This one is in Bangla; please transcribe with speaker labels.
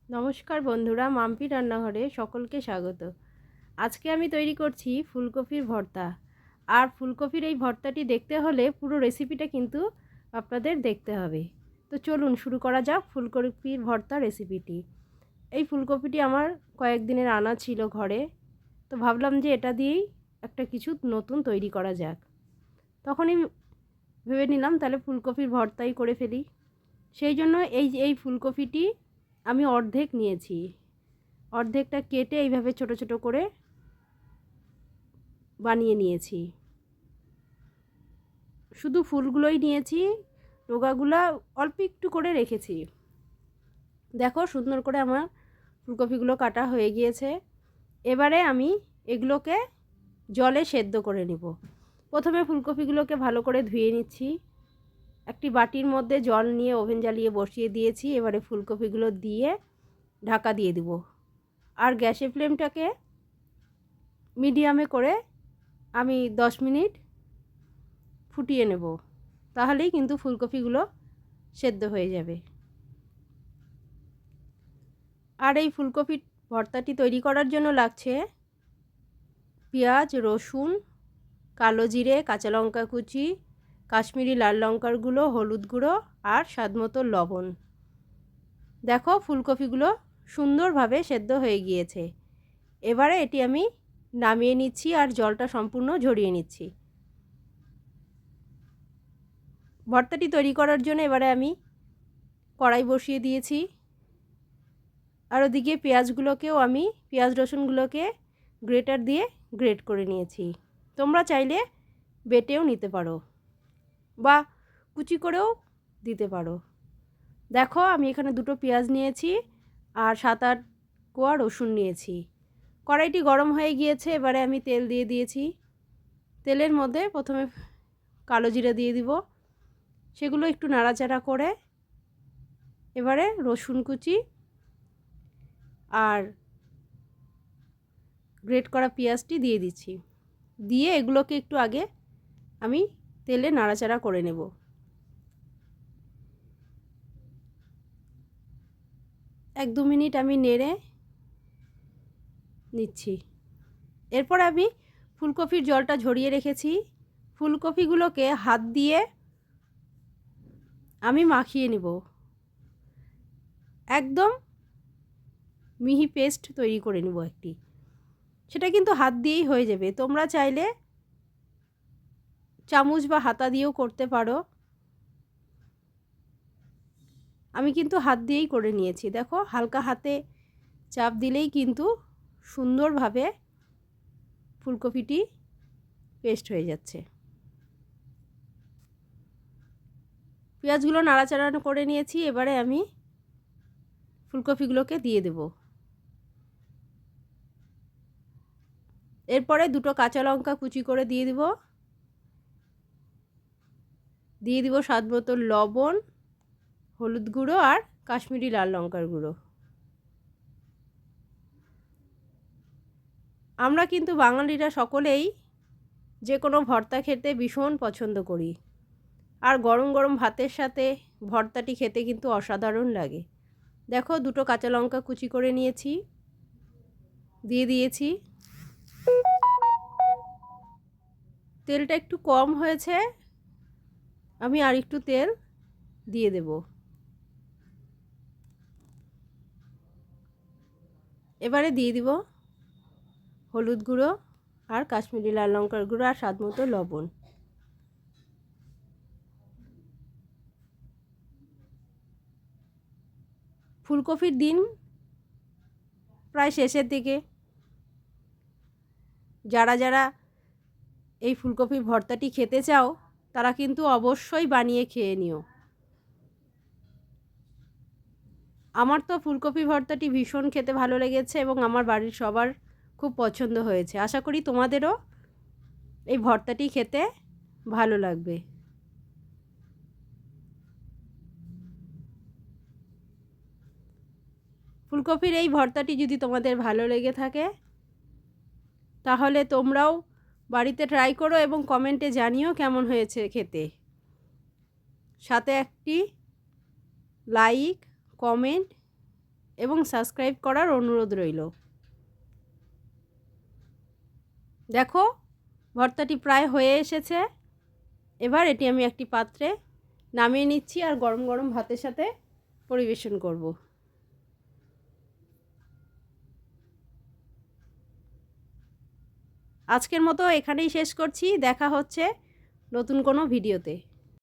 Speaker 1: নমস্কার বন্ধুরা, মাম্পি রান্নাঘরে সকলকে স্বাগত। আজকে আমি তৈরি করছি ফুলকপির ভর্তা। আর ফুলকপির এই ভর্তাটি দেখতে হলে পুরো রেসিপিটা কিন্তু আপনাদের দেখতে হবে। তো চলুন শুরু করা যাক ফুলকপির ভর্তা রেসিপিটি। এই ফুলকপিটি আমার কয়েকদিনের আনা ছিল ঘরে, তো ভাবলাম যে এটা দিয়েই একটা কিছু নতুন তৈরি করা যাক। তখনই ভেবে নিলাম তাহলে ফুলকপির ভর্তাই করে ফেলি। সেই জন্য এই ফুলকপিটি আমি অর্ধেক নিয়েছি। অর্ধেকটা কেটে এইভাবে ছোট ছোট করে বানিয়ে নিয়েছি। শুধু ফুলগুলোই নিয়েছি, ডোগাগুলো অল্প একটু করে রেখেছি। দেখো সুন্দর করে আমার ফুলকপিগুলো কাটা হয়ে গিয়েছে। এবারে আমি এগুলোকে জলে সেদ্ধ করে নেব। প্রথমে ফুলকপিগুলোকে ভালো করে ধুয়ে নিচ্ছি। একটি বাটির মধ্যে জল নিয়ে ওভেন জ্বালিয়ে বসিয়ে দিয়েছি। এবারে ফুলকপিগুলো দিয়ে ঢাকা দিয়ে দেব। আর গ্যাসের ফ্লেমটাকে মিডিয়ামে করে আমি 10 মিনিট ফুটিয়ে নেব। তাহলেই কিন্তু ফুলকপিগুলো সেদ্ধ হয়ে যাবে। আর এই ফুলকপির ভর্তাটি তৈরি করার জন্য লাগছে পেঁয়াজ, রসুন, কালো জিরে, কাঁচা লঙ্কা কুচি, কাশ্মীরি লাল লঙ্কার গুঁড়ো, হলুদ গুঁড়ো আর স্বাদমতো লবণ। দেখো ফুলকপিগুলো সুন্দরভাবে সেদ্ধ হয়ে গিয়েছে। এবারে এটি আমি নামিয়ে নিচ্ছি আর জলটা সম্পূর্ণ ঝরিয়ে নিচ্ছি। ভর্তাটি তৈরি করার জন্য এবারে আমি কড়াই বসিয়ে দিয়েছি। আর ওদিকে পেঁয়াজ রসুনগুলোকে গ্রেটার দিয়ে গ্রেট করে নিয়েছি। তোমরা চাইলে বেটেও নিতে পারো বা কুচি করেও দিতে পারো। দেখো আমি এখানে 2টো পেঁয়াজ নিয়েছি আর 7-8 কোয়া রসুন নিয়েছি। কড়াইটি গরম হয়ে গিয়েছে। এবারে আমি তেল দিয়ে দিয়েছি। তেলের মধ্যে প্রথমে কালো জিরা দিয়ে দিব। সেগুলো একটু নাড়াচাড়া করে এবারে রসুন কুচি আর গ্রেট করা পেঁয়াজটি দিয়ে দিচ্ছি। দিয়ে এগুলোকে একটু আগে আমি তেলে নাড়াচাড়া করে নেব। 1-2 মিনিট আমি নেড়ে নিচ্ছি। এরপর আমি ফুলকপির জলটা ঝরিয়ে রেখেছি। ফুলকপিগুলোকে হাত দিয়ে আমি মাখিয়ে নেব। একদম মিহি পেস্ট তৈরি করে নেব একটি। সেটা কিন্তু হাত দিয়েই হয়ে যাবে। তোমরা চাইলে চামচ বা হাতা দিয়েও করতে পারো। আমি কিন্তু হাত দিয়েই করে নিয়েছি। দেখো হালকা হাতে চাপ দিলেই কিন্তু সুন্দরভাবে ফুলকপিটি পেস্ট হয়ে যাচ্ছে। পেঁয়াজগুলো নাড়াচাড়া করে নিয়েছি। এবারে আমি ফুলকপিগুলোকে দিয়ে দেব। এরপরে 2টো কাঁচা লঙ্কা কুচি করে দিয়ে দিব স্বাদমতো লবণ, হলুদ গুঁড়ো আর কাশ্মীরি লাল লঙ্কার গুঁড়ো। আমরা কিন্তু বাঙালিরা সকলেই যে কোনো ভর্তা খেতে ভীষণ পছন্দ করি। আর গরম গরম ভাতের সাথে ভর্তাটি খেতে কিন্তু অসাধারণ লাগে। দেখো 2টো কাঁচা লঙ্কা কুচি করে নিয়েছি, দিয়ে দিয়েছি। তেলটা একটু কম হয়েছে, আমি আর একটু তেল দিয়ে দেব। এবারে দিয়ে দিব হলুদ গুঁড়ো আর কাশ্মীরি লাল লঙ্কার গুঁড়ো আর স্বাদমতো লবণ। ফুলকপির দিন প্রায় শেষের দিকে। যারা এই ফুলকপির ভর্তাটি খেতে চাও তারা কিন্তু অবশ্যই বানিয়ে খেয়ে নিও। আমার তো ফুলকপি ভর্তাটি ভীষণ খেতে ভালো লেগেছে এবং আমার বাড়ির সবার খুব পছন্দ হয়েছে। আশা করি তোমাদেরও এই ভর্তাটি খেতে ভালো লাগবে। ফুলকপির এই ভর্তাটি যদি তোমাদের ভালো লেগে থাকে তাহলে তোমরাও বাড়িতে ট্রাই করো এবং কমেন্টে জানিও কেমন হয়েছে খেতে। সাথে একটি লাইক, কমেন্ট এবং সাবস্ক্রাইব করার অনুরোধ রইল। দেখো ভর্তাটি প্রায় হয়ে এসেছে। এবার এটি আমি একটি পাত্রে নামিয়ে নিচ্ছি আর গরম গরম ভাতের সাথে পরিবেশন করব। আজকের মতো এখানেই শেষ করছি। দেখা হচ্ছে নতুন কোনো ভিডিওতে।